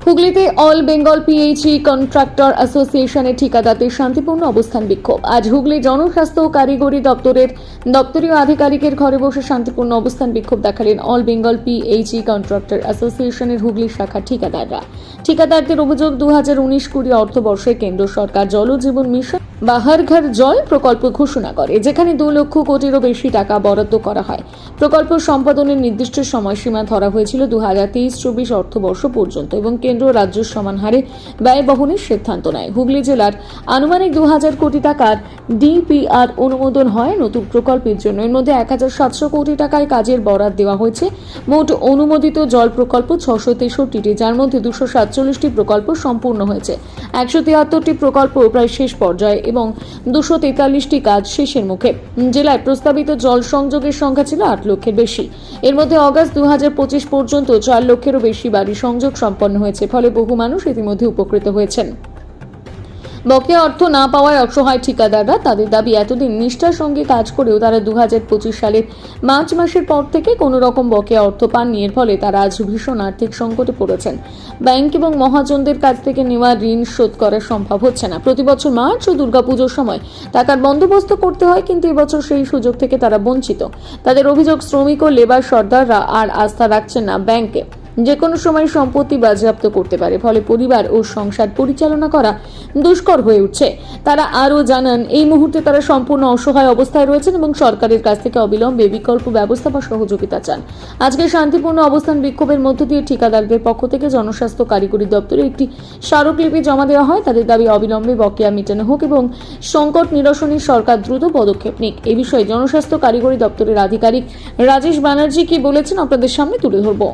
হুগলিতে all Bengal PHE contractor অ্যাসোসিয়েশনের ঠিকাদারদের শান্তিপূর্ণ অবস্থান বিক্ষোভ। আজ হুগলি জনস্বাস্থ্য ও কারিগরি দপ্তরের দপ্তরীয় আধিকারিকের ঘরে বসে শান্তিপূর্ণ অবস্থান বিক্ষোভ দেখালেন অল বেঙ্গল পিএইচই কন্ট্রাক্টর অ্যাসোসিয়েশনের হুগলি শাখার ঠিকাদাররা। ঠিকাদারদের অভিযোগ 2019-20 অর্থবর্ষে কেন্দ্র সরকার জল জীবন মিশন বা হর ঘর জল প্রকল্প ঘোষণা করে, যেখানে 2 লক্ষ কোটিরও বেশি টাকা বরাদ্দ করা হয়। প্রকল্প সম্পাদনের নির্দিষ্ট সময়সীমা ধরা হয়েছিল 2023-24 অর্থবর্ষ পর্যন্ত এবং কেন্দ্র রাজ্য সমান হারে ব্যয় বহনের সিদ্ধান্ত নেয়। হুগলি জেলার আনুমানিক 2000 কোটি টাকার ডিপিআর অনুমোদন হয় নতুন প্রকল্পের জন্য। এর মধ্যে 1700 কোটি টাকায় কাজের বরাদ্দ দেওয়া হয়েছে। মোট অনুমোদিত জল প্রকল্প 663টি, যার মধ্যে 247টি প্রকল্প সম্পূর্ণ হয়েছে। 173টি প্রকল্প প্রায় শেষ পর্যায়ে এবং 243টি কাজ শেষের মুখে। জেলায় প্রস্তাবিত জল সংযোগের সংখ্যা ছিল 8 লক্ষের বেশি। এর মধ্যে অগাস্ট 2025 পর্যন্ত 4 লক্ষেরও বেশি বাড়ি সংযোগ সম্পন্ন হয়েছে, ফলে বহু মানুষ ইতিমধ্যে উপকৃত হয়েছেন। বকেয়া অর্থ না পাওয়ায় অসহায় ঠিকাদাররা তাদের দাবি, এতদিন নিষ্ঠার সঙ্গে কাজ করেও তারা 2025 সালের মার্চ মাসের পর থেকে কোনো রকম বকেয়া অর্থ পাননি। এর ফলে তারা আজ ভীষণ আর্থিক সংকটে পড়েছেন। ব্যাংক এবং মহাজনদের কাছ থেকে নেওয়া ঋণ শোধ করা সম্ভব হচ্ছে না। প্রতি বছর মার্চ ও দুর্গাপুজোর সময় টাকার বন্দোবস্ত করতে হয়, কিন্তু এবছর সেই সুযোগ থেকে তারা বঞ্চিত। তাদের অভিযোগ, শ্রমিক ও লেবার সর্দাররা আর আস্থা রাখছেন না ব্যাংকে। যে কোনো সময় সম্পত্তি বাজেয়াপ্ত করতে পারে, ফলে পরিবার ও সংসার পরিচালনা করা দুষ্কর হয়ে উঠছে। তারা আরও জানান, এই মুহূর্তে তারা সম্পূর্ণ অসহায় অবস্থায় রয়েছেন এবং সরকারের কাছ থেকে অবিলম্বে বিকল্প ব্যবস্থা বা সহযোগিতা চান। আজকে শান্তিপূর্ণ অবস্থান বিক্ষোভের মধ্য দিয়ে ঠিকাদারদের পক্ষ থেকে জনস্বাস্থ্য কারিগরি দপ্তরে একটি স্মারকলিপি জমা দেওয়া হয়। তাদের দাবি, অবিলম্বে বকেয়া মেটানো হোক এবং সংকট নিরসনে সরকার দ্রুত পদক্ষেপ নিক। এই বিষয়ে জনস্বাস্থ্য কারিগরি দপ্তরের আধিকারিক রাজেশ ব্যানার্জি কি বলেছেন আপনাদের সামনে তুলে ধরব।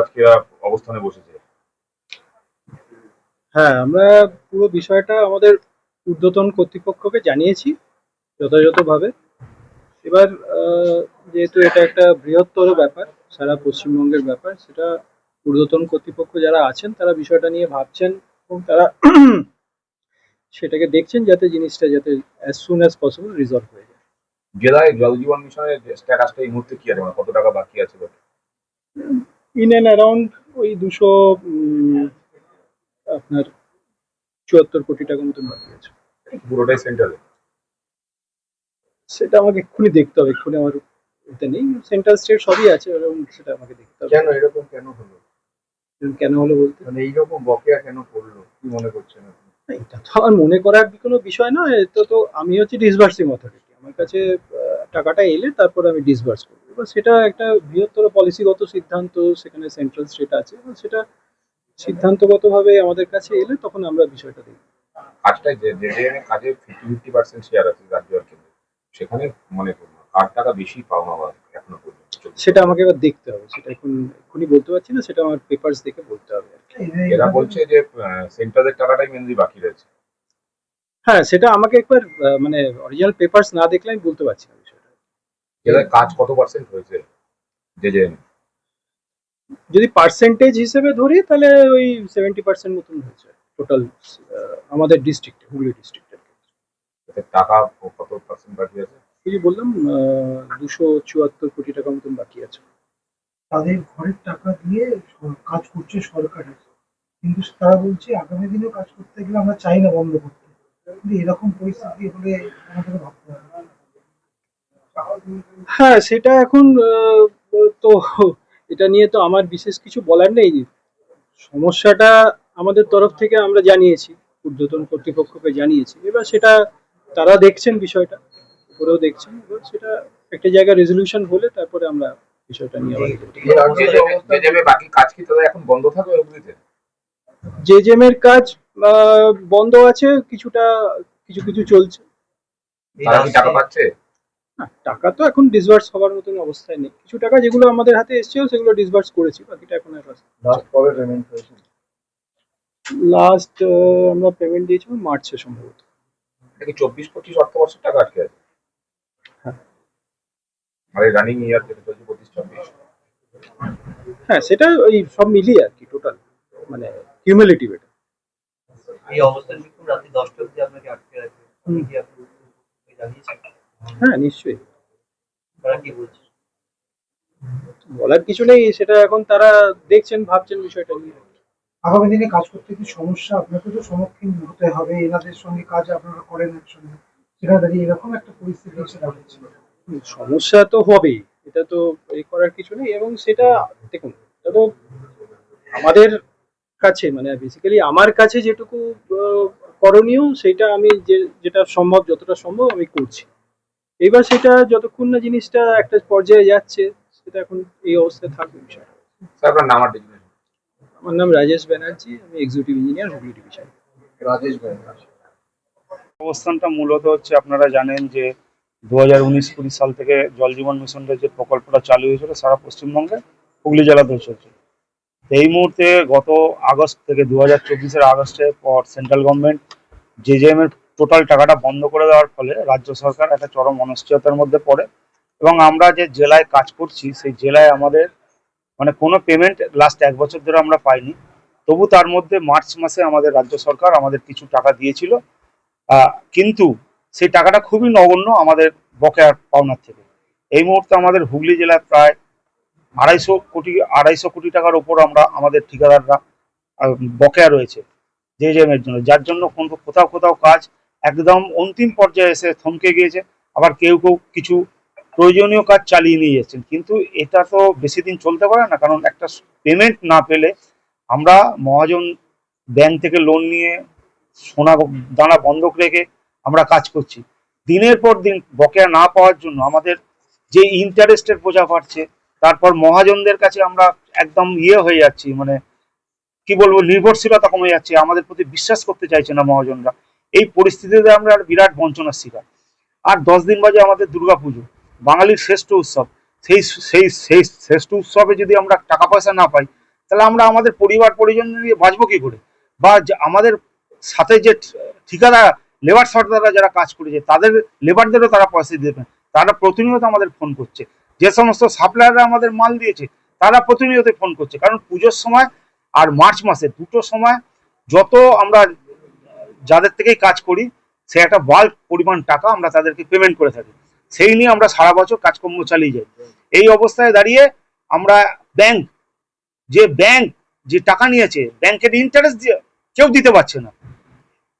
আজকে অবস্থানে বসেছে। হ্যাঁ, আমরা পুরো বিষয়টা আমাদের ঊর্ধ্বতন কর্তৃপক্ষকে জানিয়েছি যথাযথভাবে। এবার যেহেতু এটা একটা বৃহত্তর ব্যাপার, সারা পশ্চিমবঙ্গের ব্যাপার, সেটা ঊর্ধ্বতন কর্তৃপক্ষ যারা আছেন তারা বিষয়টা নিয়ে ভাবছেন এবং তারা সেটাকে দেখছেন যাতে জিনিসটা যাতে as soon as possible resolve হয়ে যায়। জেলায় জল জীবন মিশনের স্ট্যাটাসটা এই মুহূর্তে কি আছে, মানে কত টাকা বাকি আছে? ইন অ্যান্ড অ্যারাউন্ড ওই 274 কোটি টাকার মতন বাকি আছে। পুরোটাই সেন্টারে? সেটা আমাকে এক্ষুনি দেখতে হবে, এক্ষুনি আমার এটা নেই। সেন্ট্রাল স্টেট সবই আছে, এবং সেটা আমাকে দেখতে হবে। কেন এরকম কেন হলো? কেন হলো বলতে, মানে এইরকম বকেয়া কেন পড়লো, কি মনে করছেন আপনি? এটা তো আমার মনে করার কোনো বিষয় নয়। এটা তো আমি হচ্ছে ডিসবার্সিং অথরিটি, আমার কাছে টাকাটা এলে তারপর আমি ডিসবার্স করবো। এবার সেটা একটা বৃহত্তর পলিসিগত সিদ্ধান্ত, সেখানে সেন্ট্রাল স্টেট আছে, এবং সেটা সিদ্ধান্তগতভাবে আমাদের কাছে এলে তখন আমরা বিষয়টা দেখব। কাজটাই যে কাজে 50% শেয়ার আছে রাজ্য আর কেন্দ্র, সেখানে মনে করুন কার টাকা বেশি পাওয়া আবার এখনো পর্যন্ত সেটা আমাকে এবার দেখতে হবে, সেটা এখনই বলতে পারছি না, সেটা আমার পেপারস দেখে বলতে হবে। এরা বলছে যে সেন্ট্রালের টাকাটাই মেনলি বাকি রয়েছে। হ্যাঁ, সেটা আমাকে একবার মানে অরিজিনাল পেপারস না দেখলে আমি বলতে পারছি না বিষয়টা। জেলায় কাজ কত পার্সেন্ট হয়েছে যে যদি পার্সেন্টেজ হিসেবে ধরি তাহলে ওই 70% মতন হয়েছে টোটাল আমাদের ডিস্ট্রিক্টে, হুগলি ডিস্ট্রিক্টের। টাকা কত পার্সেন্ট বাকি আছে? এই যে বললাম 274 কোটি টাকা মতন বাকি আছে। তাদের ঘরের টাকা দিয়ে কাজ করছে সরকারের, কিন্তু তারা বলছে আগামী দিনেও কাজ করতে গেলে আমরা চাই না বন্ধ করতে। কিন্তু এরকম পরিস্থিতি হলে আমাদের ভাবতে হবে। হ্যাঁ, সেটা এখন তো এটা নিয়ে তো আমার বিশেষ কিছু বলার নেই। সমস্যাটা আমাদের তরফ থেকে আমরা জানিয়েছি, ঊর্ধ্বতন কর্তৃপক্ষকে জানিয়েছি। এবার সেটা তারা দেখছেন, বিষয়টা উপরেও দেখছেন। এবার সেটা একটা জায়গায় রেজলিউশন হলে তারপরে আমরা বিষয়টা নিয়ে বাকি কাজ কি তাহলে এখন বন্ধ থাকবে? জেজেমের কাজ বন্ধ আছে, কিছু কিছু চলছে। তারা কি টাকা পাচ্ছে? টাকা তো এখন ডিসবার্স হওয়ার মতন অবস্থায় নেই। কিছু টাকা যেগুলো আমাদের হাতে এসেছিল সেগুলো ডিসবার্স করেছি, বাকিটা এখন আর লাস্ট কবে পেমেন্ট হয়েছে? লাস্ট আমরা পেমেন্ট দিয়েছিলাম মার্চে সম্ভবত। 24-25 অর্থবর্ষের টাকা আটকে আছে। হ্যাঁ, মানে রানিং ইয়ার যেটা চলছে 25-26। হ্যাঁ, সেটা ওই সব মিলিয়ে আর কি টোটাল, মানে কিউমুলেটিভ এটা। এই অবস্থায় বিক্ষোভ রাতে 10টা অবধি আপনাকে আটকে রাখবে, কি আপনি জানিয়েছেন? হ্যাঁ, নিশ্চয়ই। তারা কি বলছে? বলার কিছু নেই, সেটা এখন তারা দেখছেন, ভাবছেন বিষয়টা নিয়ে। আগামী দিনে কাজ করতে কি সমস্যা আপনাকে তো সম্মুখীন হতে হবে, এনাদের সঙ্গে কাজ আপনারা করেন একসঙ্গে, সেখানে দাঁড়িয়ে এরকম একটা পরিস্থিতি এসে দাঁড়াচ্ছে। সমস্যা তো হবেই, এটা তো এই করার কিছু নেই। এবং সেটা দেখুন, এটা তো আমাদের কাছে, মানে বেসিক্যালি আমার কাছে যেটুকু করণীয়, সেটা আমি যেটা সম্ভব, যতটা সম্ভব আমি করছি। এবার সেটা যতক্ষণ না জিনিসটা একটা পর্যায়ে যাচ্ছে, সেটা এখন এই অবস্থায় থাকবে বিষয়টা। স্যার আপনার নাম আর designation? আমার নাম রাজেশ ব্যানার্জি, আমি executive engineer, Hooghly division. Rajesh Banerjee. অবস্থানটা মূলত হচ্ছে, আপনারা জানেন যে 2019-20 সাল থেকে জল জীবন মিশনের যে প্রকল্পটা চালু হয়েছিল সারা পশ্চিমবঙ্গে, হুগলি জেলাতেও চলছে। এই মুহূর্তে গত আগস্ট থেকে 2024-এর আগস্টের পর সেন্ট্রাল গভর্নমেন্ট জেজেএম এর টোটাল টাকাটা বন্ধ করে দেওয়ার ফলে রাজ্য সরকার একটা চরম অনিশ্চয়তার মধ্যে পড়ে। এবং আমরা যে জেলায় কাজ করছি সেই জেলায় আমাদের মানে কোনো পেমেন্ট লাস্ট 1 বছর ধরে আমরা পাইনি। তবু তার মধ্যে মার্চ মাসে আমাদের রাজ্য সরকার আমাদের কিছু টাকা দিয়েছিল, কিন্তু সেই টাকাটা খুবই নগণ্য আমাদের বকেয়ার পাওনার থেকে। এই মুহূর্তে আমাদের হুগলি জেলায় প্রায় 250 কোটি টাকার ওপর আমাদের ঠিকাদাররা বকেয়া রয়েছে জেজেএম এর জন্য, যার জন্য কোথাও কোথাও কাজ একদম অন্তিম পর্যায়ে এসে থমকে গিয়েছে। আবার কেউ কেউ কিছু প্রয়োজনীয় কাজ চালিয়ে নিয়ে যাচ্ছেন, কিন্তু এটা তো বেশি দিন চলতে পারে না, কারণ একটা পেমেন্ট না পেলে আমরা মহাজন ব্যাংক থেকে লোন নিয়ে সোনা দানা বন্ধক রেখে আমরা কাজ করছি। দিনের পর দিন বকেয়া না পাওয়ার জন্য আমাদের যে ইন্টারেস্টের বোঝা বাড়ছে, তারপর মহাজনদের কাছে আমরা একদম হয়ে যাচ্ছি, মানে কি বলবো, নির্ভরশীলতা কমে যাচ্ছে, আমাদের প্রতি বিশ্বাস করতে চাইছে না মহাজনরা। এই পরিস্থিতিতে আমরা বিরাট বঞ্চনার শিকার। আর 10 দিন বাজে আমাদের দুর্গাপুজো, বাঙালির শ্রেষ্ঠ উৎসব। সেই সেই সেই শ্রেষ্ঠ উৎসবে যদি আমরা টাকা পয়সা না পাই, তাহলে আমরা আমাদের পরিবার পরিজন নিয়ে বাঁচবো কি করে? বা আমাদের সাথে যে ঠিকাদার লেবার সর্দাররা যারা কাজ করেছে, তাদের লেবারদেরও তারা পয়সা দেবেন। তারা প্রতিনিয়ত আমাদের ফোন করছে, যে সমস্ত সাপ্লায়াররা আমাদের মাল দিয়েছে তারা প্রতিনিয়ত ফোন করছে। কারণ পুজোর সময় আর মার্চ মাসে দুটো সময় যত আমরা যাদের থেকেই কাজ করি, সে একটা বাল্ক পরিমাণ টাকা আমরা তাদেরকে পেমেন্ট করে থাকি। সেই নিয়ে আমরা সারা বছর কাজকর্ম চালিয়ে যাই। এই অবস্থায় দাঁড়িয়ে আমরা ব্যাংক যে টাকা নিয়েছে, ব্যাংকের ইন্টারেস্ট দিয়ে কেউ দিতে পারছে না।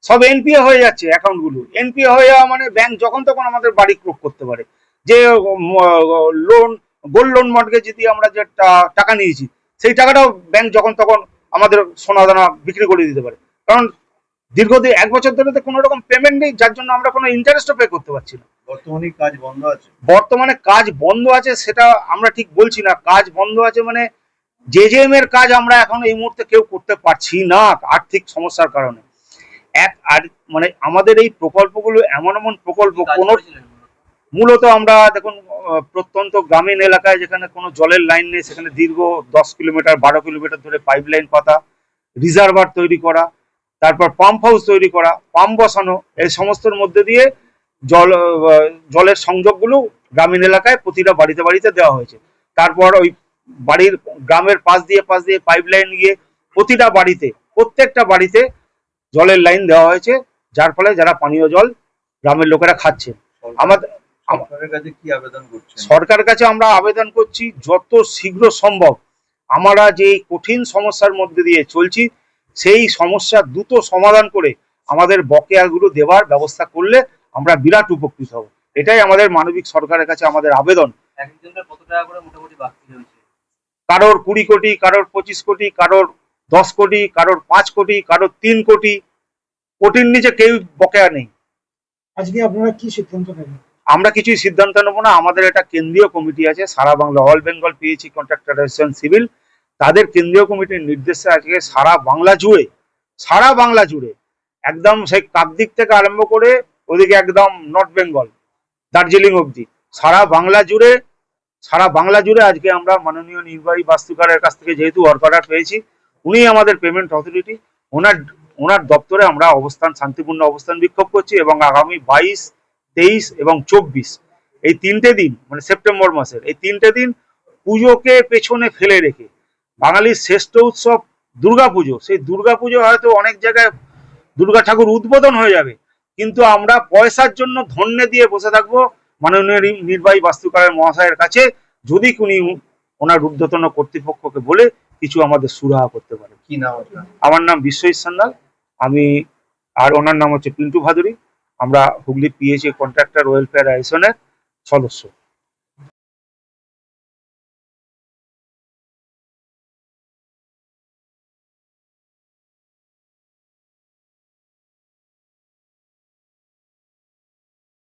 সব এনপিএ হয়ে যাচ্ছে অ্যাকাউন্টগুলো। এনপিএ হয়ে যাওয়া মানে ব্যাংক যখন তখন আমাদের বাড়ি ক্রোক করতে পারে। যে লোন, গোল্ড লোন মর্টগেজ যদি আমরা যে টাকা নিয়েছি, সেই টাকাটাও ব্যাংক যখন তখন আমাদের সোনা দানা বিক্রি করে দিতে পারে। কারণ দীর্ঘদিন 1 বছর ধরে তো কোনো রকম পেমেন্ট নেই, যার জন্য আমরা কোনো ইন্টারেস্টও পে করতে পারছি না। বর্তমানে কাজ বন্ধ আছে। বর্তমানে কাজ বন্ধ আছে সেটা আমরা ঠিক বলছি না। কাজ বন্ধ আছে মানে জেজেএম এর কাজ আমরা এখন এই মুহূর্তে কেউ করতে পারছি না আর্থিক সমস্যার কারণে। আর মানে আমাদের এই প্রকল্পগুলো এমন প্রকল্প, কোনো মূলত আমরা দেখুন প্রত্যন্ত গ্রামীণ এলাকায় যেখানে কোনো জলের লাইন নেই, সেখানে দীর্ঘ 10 কিলোমিটার 12 কিলোমিটার ধরে পাইপ লাইন পাতা, রিজার্ভার তৈরি করা, তারপর পাম্প হাউস তৈরি করা, পাম্প বসানো, এই সমস্তর মধ্যে দিয়ে জলের সংযোগগুলো গ্রামীণ এলাকায় প্রতিটা বাড়িতে বাড়িতে দেওয়া হয়েছে। তারপর ওই বাড়ির গ্রামের পাশ দিয়ে পাইপ লাইন গিয়ে প্রতিটা বাড়িতে, প্রত্যেকটা বাড়িতে জলের লাইন দেওয়া হয়েছে, যার ফলে যারা পানীয় জল গ্রামের লোকেরা খাচ্ছে। আমাদের সরকারের কাছে কি আবেদন করছেন? সরকারের কাছে আমরা আবেদন করছি যত শীঘ্র সম্ভব আমরা যে কঠিন সমস্যার মধ্যে দিয়ে চলছি, সেই সমস্যা দ্রুত সমাধান করে আমাদের বকেয়াগুলো দেওয়ার ব্যবস্থা করলে আমরা বিরাট উপকৃত হব। এটাই আমাদের মানবিক সরকারের কাছে আমাদের আবেদন। একজনের কত টাকা করে মোটামুটি বাকি রয়েছে? কারোর 20 কোটি, কারোর 25 কোটি, কারোর 10 কোটি, কারোর 5 কোটি, কারোর 3 কোটি। কোটির নিচে কেউ বকেয়া নেই। আজকে আপনারা কি সিদ্ধান্ত নেবেন? আমরা কিছুই সিদ্ধান্ত নেবো না। আমাদের একটা কেন্দ্রীয় কমিটি আছে, সারা Bangla all Bengal PHE contractor association civil, তাদের কেন্দ্রীয় কমিটির নির্দেশে আজকে সারা বাংলা জুড়ে একদম সেই কাকদ্বীপ থেকে আরম্ভ করে ওদিকে একদম নর্থ বেঙ্গল দার্জিলিং অবধি সারা বাংলা জুড়ে আজকে আমরা মাননীয় নির্বাহী বাস্তুকারের কাছ থেকে যেহেতু ওয়ার্ক অর্ডার পেয়েছি, উনি আমাদের পেমেন্ট অথরিটি, ওনার দপ্তরে আমরা শান্তিপূর্ণ অবস্থান বিক্ষোভ করছি। এবং আগামী 22, 23 এবং 24 এই 3টে দিন, মানে সেপ্টেম্বর মাসের এই 3টে দিন পুজোকে পেছনে ফেলে রেখে বাঙালির শ্রেষ্ঠ উৎসব দুর্গাপুজো, সেই দুর্গাপুজো হয়তো অনেক জায়গায় দুর্গা ঠাকুর উদ্বোধন হয়ে যাবে, কিন্তু আমরা পয়সার জন্য ধন্যে দিয়ে বসে থাকবো মাননীয় নির্বাহী বাস্তুকারের মহাশয়ের কাছে, যদি উনি ওনার ঊর্ধ্বতন কর্তৃপক্ষকে বলে কিছু আমাদের সুরাহা করতে পারে। কি নাম আপনার? আমার নাম বিশ্বজিৎ সান্যাল, আমি আর ওনার নাম হচ্ছে পিন্টু ভাদুরী। আমরা হুগলি পিএইচই কন্ট্রাক্টর ওয়েলফেয়ার অ্যাসোসিয়েশনের সদস্য।